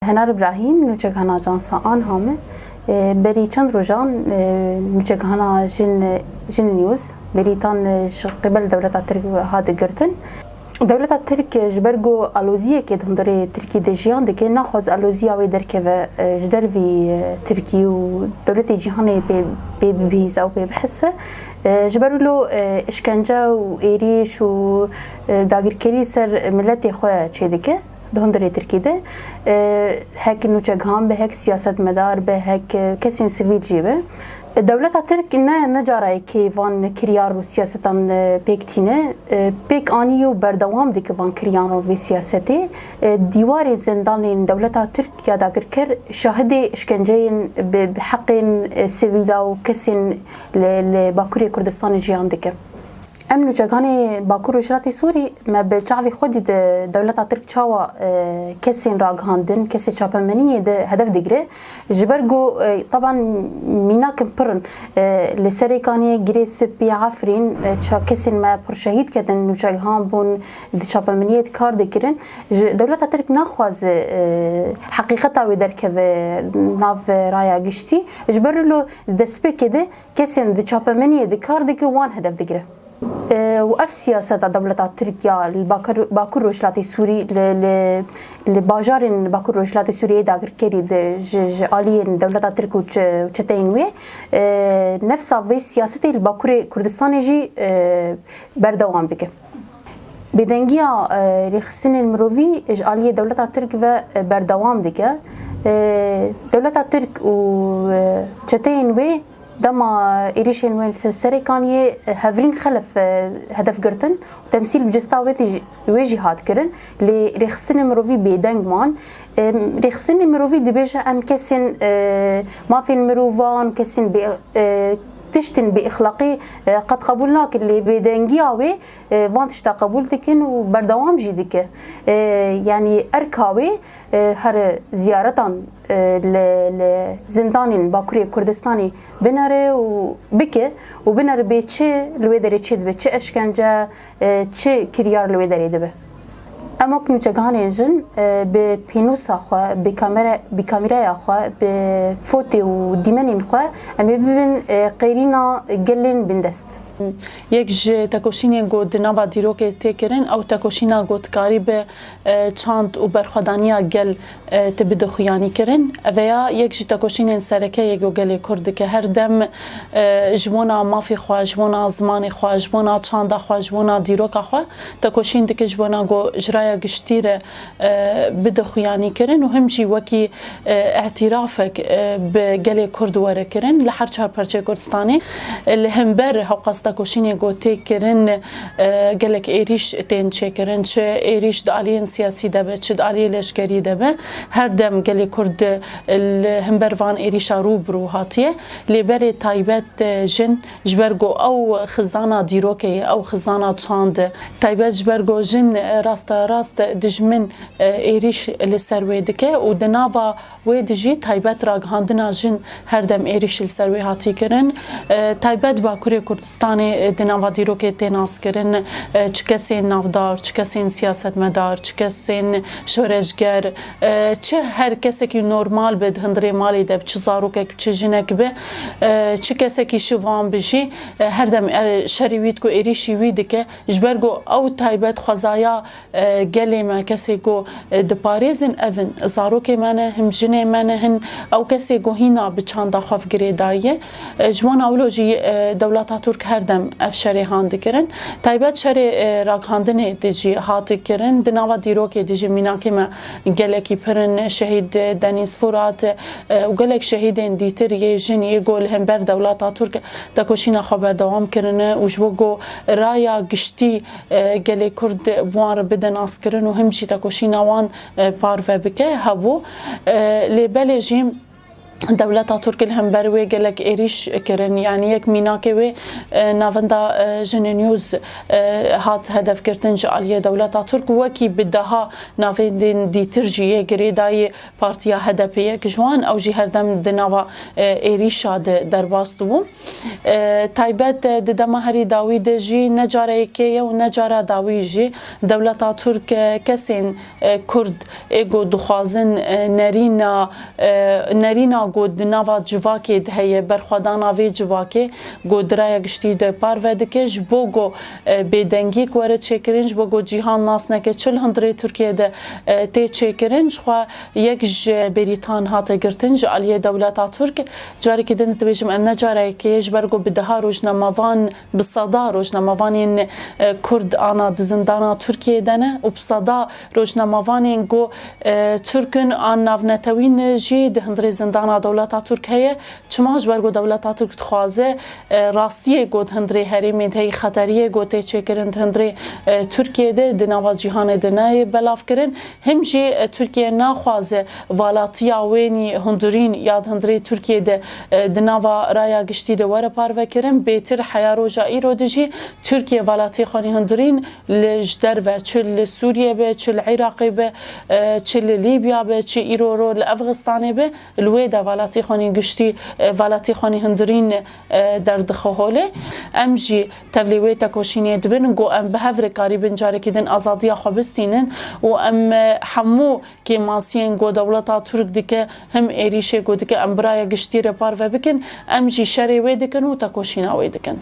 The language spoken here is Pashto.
هنر ابراهیم نوچک هنا جانسا آن همه بری چند روزان نوچک هنا جن نیوز بریتان قبل دولت ترک هاد گرتن دولت ترک جبرگو آلوزیه که دندره ترکی دجیان دکه نخواز آلوزیا و درکه و جدر وی ترکی و دولت جهانی به بیز او به بحثه جبرولو اشکنجه و ایریش و داگرکری سر ملت خواه چه دکه دهندره ترکی ده هک نوچگان به هک سیاست مدار به هک کسی سیویل جیبه دولت ترک نه جارای که وان کریار و سیاستان پیکتینه پیک آنی و بردوام دیگه وان کریار و سیاستی دیوار زندان دولت ترک یادگر کر شاهد اشکنجه به حق سیویلا و کسی لباکوری کردستان جیان دیگه ام نوچگان باکور و شراطی سوری ما به چاوی خودی دولت ترک چاوا کسی راگهاندن کسی چاپمنی ده هدف دیگره جبرگو طبعا میناکم پرن لسری کانی گریس بی عفرین چا کسی ما پرشهید کردن نوچگان بون ده چاپمنیت کار دیگرن دولت ترک نخواز حقیقتا و درکه و ناف رایا گشتی جبرلو دسپه کده کسی ده چاپمنی ده کار دیگه وان هدف دیگره وقف سياسة دولة تركيا باكور روشلاتي سوري لباجار باكور روشلاتي سوري داغر كيري آلية دولة ترك وشتينوي نفس في سياسة الباكور كردستان جي بردوام دكه بدنجيا رخصين المروفي آلية دولة ترك و بردوام دكه دولة ترك وشتينوي دما إيريشين وين سريكانية هفرين خلف هدف قرتن وتمثيل بجستاوتي وجهات كرن لرخصن مروفي بيدنجمان رخصن مروفي دبيجة أم كسن ما في المروفان كسن تشتن بإخلاقي قد قبولناك اللي بدنجياوي وانتشتا قبول دكن وبردوام جي دكه يعني أركاوي هر زيارتان لزندان باكوري كردستاني بناره وبكه وبناره بيتشي لويدري تشيد بيتشي اشكنجه تشي كريار لويدري دبه اما کنو چگهان جن به پینوسا خو به کامرای خو به فوتی و دیمنین خو امی ببین قیرینا گلین بندست یک تکوشین گود نوا دیروک تکرین او تکوشینا گود کاری به چاند و برخدانیا گل تبدو خیانی کرن ویا یک تکوشین سرکه یک گل کرد که هر دم جونا مافی خو جونا زمان خو جونا چاند خو جونا دیروک خو تکوشین دک جونا گو اجرای گشتیر بده خیانی کرن و همچی وکی اعترافک به گل کرد ور کرن لحر چهار پرچه کردستانی لهمبر حقاست کوشینی گوته کرن گلک ایریش تین چه کرن چه ایریش دالیان سیاسی دبه چه دالی لشکری دبه هر دم گلی کرد همبروان ایریش روبرو هاتیه لیبر تایبت جن جبرگو او خزانه دیروکی او خزانه چاند تایبت جبرگو جن راست دجمن ایریش لسروی دکه و دناوا و دجی تایبت راگهاندنا جن هر دم ایریش لسروی هاتی کرن تایبت باکوری کردستان دناوا دیروک تناس کرن چه کسی نافدار چه کسی سیاست مدار چه کسی شورشگر چه هر کسی که نرمال به هندری مالی دب چه زاروک چه جنک به چه کسی که شوام بجی هر دم شریویت کو ایریشی وید که جبرگو او تایبت خزایا گلی ما کسی کو د پاریزن اون زاروک منه هم جنه منه هن او کسی کو هینا بچاندا خف گریدایه جوان اولوجی دولت ترک هر دم افشاری هاند کرن تایبت شری راگهاندنه دیجی هات کرن دناوا دیروک دیجی میناکی ما گلکی پرن شهید دنیز فرات و گلک شهیدین دیتر یه جن یه گل هم بر دولت ترک دکوشینا خبر دوام کرن و جوگو رایا گشتی گلی کرد وار بدن آس کرن و همچی دکوشینا وان پارو بکه هبو لیبل جیم دولتا ترک هم بروی گلک ایریش کرن یعنی یک میناکه وی ناوندا جن نیوز هات هدف کردن جالیه دولتا ترک وکی بدها ناوندین دیترجیه گریدای پارتیا HDP یک جوان او جی هردم دناوا ایریشا در باستو تایبت ددما هری داوید جی نجاره که و نجاره داوی جی دولتا ترک کسین کرد ایگو دخوازن نرینا گود نوا جواکی دهیه برخوادانا وی جواکی گودرای گشتی ده پارودکه جبو گو بدنگی کوره چکرین جبو گو جیهان ناس نکه چل هندره ترکیه ده تی چکرین جخوا یک بریتان هاته گرتن جالیه دولتا ترک جاری که دنز دبیجم ام نجاره که جبرگو بدها روشنموان بصدا روشنموانین کرد آنا زندانا ترکیه دنه و بصدا روشنموانین گو ترکن آن نافنتوین جی ده هندره زندانا دولتا ترکیه چماش برگو دولتا ترک خوازه راستیه گود هندره هریمی ده خطریه گوته چکرن هندره ترکیه ده دناوا جیهان دنه بلاف کرن همجی ترکیه ناخوازه والاتیا وینی هندورین یاد هندره ترکیه ده دناوا رایا گشتی ده وره پارو کرن بیتر حیارو جایی رو دجی ترکیه والاتی خانی هندورین لجدر و چل سوریه به چل عراقی به چل لیبیا به چل ایرورو لافغستانه به الوی ده والاتی خانی گشتی والاتی خانی هندورین در دخوله ام جی تبلیوی تکوشینی دبن گو ام به هفر کاری بنجاره کدن آزادیا خوابستینن و ام همو که ماسین گو دولتا ترک دیگه هم ایریشه گو دیگه ام برای گشتی رپار و بکن ام جی شری وی دکن و تکوشینا وی دکن